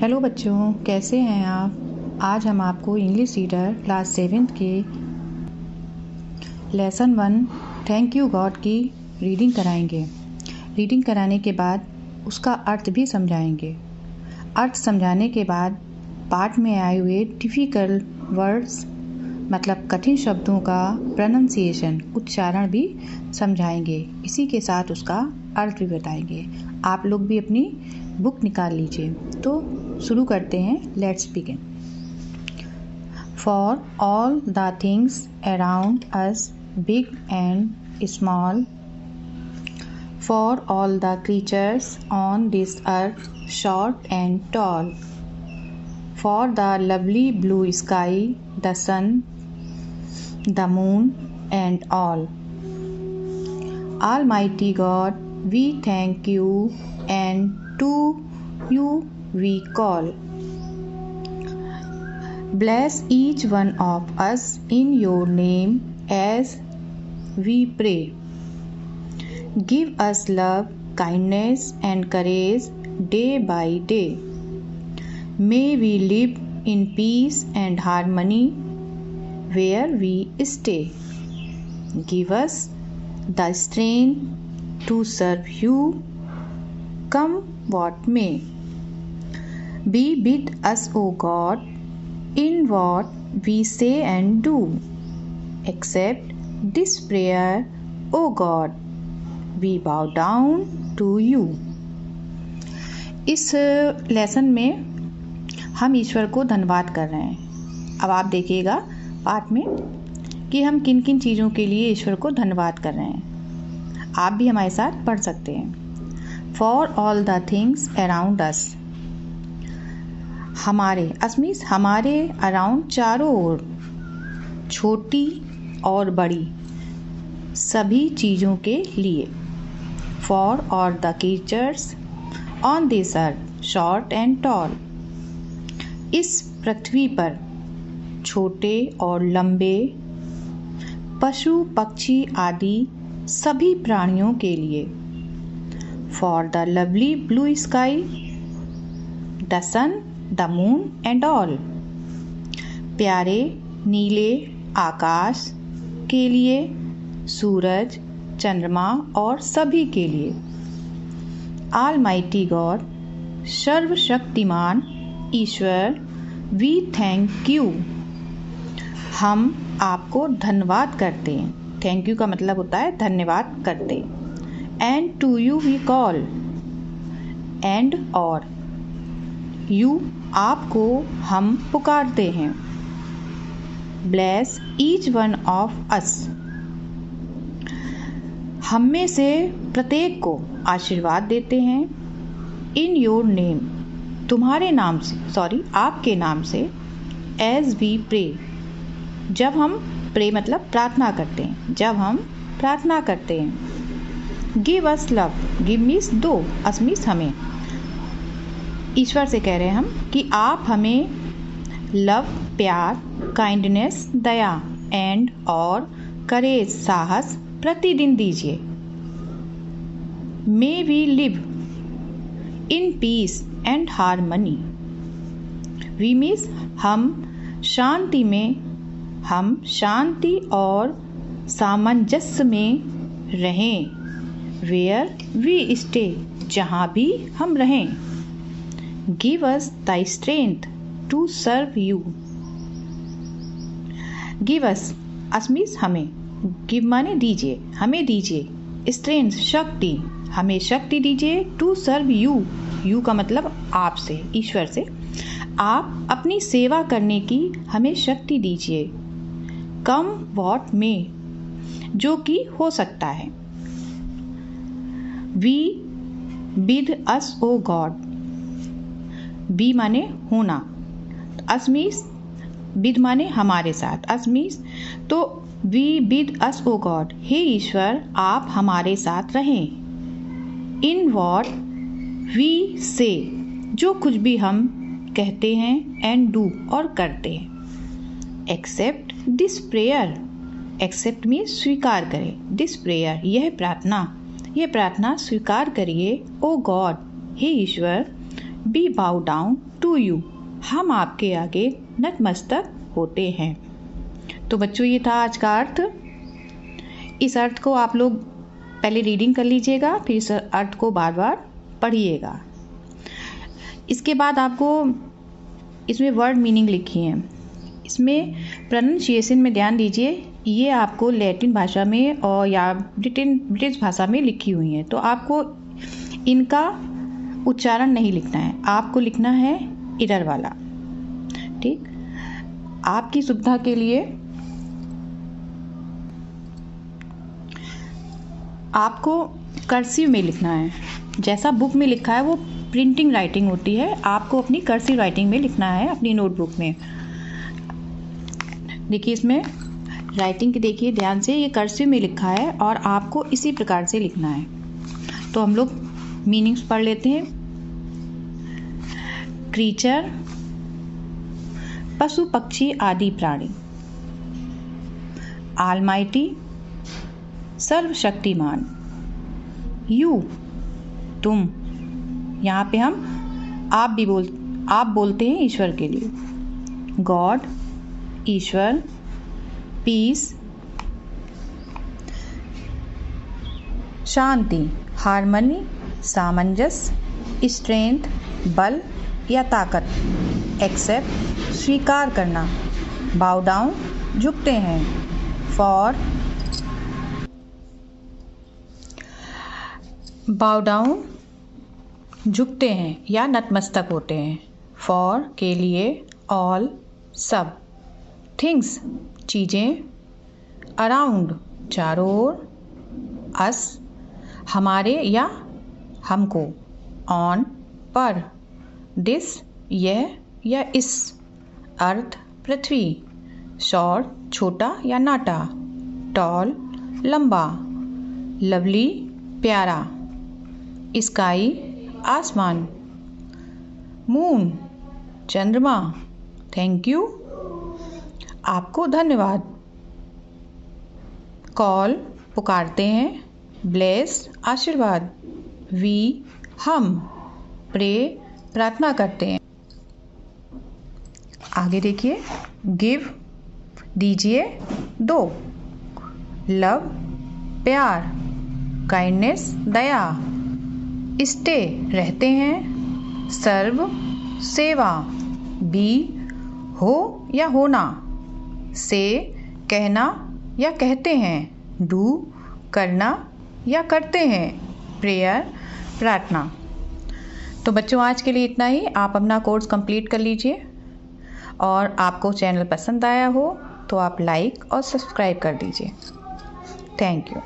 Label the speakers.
Speaker 1: Hello बच्चों, कैसे हैं आप। आज हम आपको इंग्लिश रीडर क्लास 7th के लेसन 1 थैंक यू गॉड की रीडिंग कराएंगे। रीडिंग कराने के बाद उसका अर्थ भी समझाएंगे। अर्थ समझाने के बाद पाठ में आए हुए डिफ़िकल्ट वर्ड्स मतलब कठिन शब्दों का प्रोनंसिएशन उच्चारण भी समझाएंगे। इसी के साथ उसका अर्थ भी बताएंगे। आप लोग भी अपनी बुक निकाल लीजिए। तो शुरू करते हैं। Let's begin. For all the things around us big and small, for all the creatures on this earth short and tall, for the lovely blue sky, the sun, the moon, and all. Almighty God, we thank you, and to you we call. Bless each one of us in your name as we pray. Give us love, kindness, and courage day by day. May we live in peace and harmony where we stay. Give us the strength to serve you, come what may. Be with us, O God, in what we say and do. Accept this prayer, O God. We bow down to you. इस lesson में हम ईश्वर को धन्यवाद कर रहे हैं। अब आप देखिएगा पाठ में कि हम किन किन चीज़ों के लिए ईश्वर को धन्यवाद कर रहे हैं। आप भी हमारे साथ पढ़ सकते हैं। For all the things around us, हमारे असमीस हमारे अराउंड चारों ओर, छोटी और बड़ी सभी चीज़ों के लिए। For all the creatures on this earth short and tall, इस पृथ्वी पर छोटे और लंबे पशु पक्षी आदि सभी प्राणियों के लिए। For the lovely blue sky, the sun, the moon and all, प्यारे नीले आकाश के लिए, सूरज, चंद्रमा और सभी के लिए। ऑलमाइटी गॉड, सर्वशक्तिमान ईश्वर, वी थैंक यू, हम आपको धन्यवाद करते हैं। थैंक यू का मतलब होता है धन्यवाद करते। And to you we call, and और यू आपको हम पुकारते हैं। Bless each one of us, हम में से प्रत्येक को आशीर्वाद देते हैं। इन योर नेम, तुम्हारे नाम से, आपके नाम से। एज वी प्रे, जब हम प्रे मतलब प्रार्थना करते हैं, जब हम प्रार्थना करते हैं। Give us love, give means दो, अस मीन्स हमें। ईश्वर से कह रहे हैं हम कि आप हमें लव प्यार, काइंडनेस दया, एंड और करेज साहस प्रतिदिन दीजिए। May we live in peace and harmony, we means हम शांति में, हम शांति और सामंजस्य में रहें। वेयर वी स्टे, जहाँ भी हम रहें। Give us the strength to serve you, give us, us means हमें, गिव माने दीजिए, हमें दीजिए, स्ट्रेंथ शक्ति, हमें शक्ति दीजिए। टू सर्व यू, यू का मतलब आपसे, ईश्वर से। आप अपनी सेवा करने की हमें शक्ति दीजिए। कम वॉट में, जो कि हो सकता है। We with us O God, be माने होना, अस मीन्स विद माने हमारे साथ, अस मीन्स तो we with us O God, हे ईश्वर आप हमारे साथ रहें। इन वॉट वी से, जो कुछ भी हम कहते हैं, एंड डू और करते हैं। एक्सेप्ट दिस प्रेयर, एक्सेप्ट में स्वीकार करें, दिस प्रेयर यह प्रार्थना स्वीकार करिए। ओ गॉड, हे ईश्वर, we bow down to you, हम आपके आगे नतमस्तक होते हैं। तो बच्चों ये था आज का अर्थ। इस अर्थ को आप लोग पहले रीडिंग कर लीजिएगा, फिर इस अर्थ को बार बार पढ़िएगा। इसके बाद आपको इसमें वर्ड मीनिंग लिखी है, इसमें प्रोनाउंसिएशन में ध्यान दीजिए। ये आपको लैटिन भाषा में और या ब्रिटिश भाषा में लिखी हुई हैं, तो आपको इनका उच्चारण नहीं लिखना है, आपको लिखना है इरर वाला। ठीक, आपकी सुविधा के लिए आपको कर्सिव में लिखना है। जैसा बुक में लिखा है वो प्रिंटिंग राइटिंग होती है, आपको अपनी कर्सिव राइटिंग में लिखना है अपनी नोटबुक में। देखिए इसमें राइटिंग की देखिए ध्यान से, ये कर्सिव में लिखा है और आपको इसी प्रकार से लिखना है। तो हम लोग मीनिंग्स पढ़ लेते हैं। क्रीचर, पशु पक्षी आदि प्राणी। ऑलमाइटी, सर्वशक्तिमान। यू, तुम, यहाँ पे हम आप बोलते हैं ईश्वर के लिए। गॉड, ईश्वर। पीस, शांति। हार्मनी, सामंजस्य। स्ट्रेंथ, बल या ताकत। एक्सेप्ट, स्वीकार करना। बाउ डाउन, झुकते हैं। फॉर, बाउ डाउन झुकते हैं या नतमस्तक होते हैं। फॉर, के लिए। ऑल, सब। थिंग्स, चीज़ें। अराउंड, चारों ओर। अस, हमारे या हमको। ऑन, पर। दिस, यह या इस। अर्थ, पृथ्वी। शॉर्ट, छोटा या नाटा। टॉल, लंबा। लवली, प्यारा। स्काई, आसमान। मून, चंद्रमा। थैंक यू, आपको धन्यवाद। कॉल, पुकारते हैं। ब्लेस, आशीर्वाद। वी, हम। प्रे, प्रार्थना करते हैं। आगे देखिए, गिव, दीजिए, दो। लव, प्यार। काइंडनेस, दया। स्टे, रहते हैं। सर्व, सेवा। बी, हो या होना। से, कहना या कहते हैं। डू, करना या करते हैं। प्रेयर, प्रार्थना। तो बच्चों आज के लिए इतना ही। आप अपना कोर्स कंप्लीट कर लीजिए और आपको चैनल पसंद आया हो तो आप लाइक और सब्सक्राइब कर दीजिए। Thank you.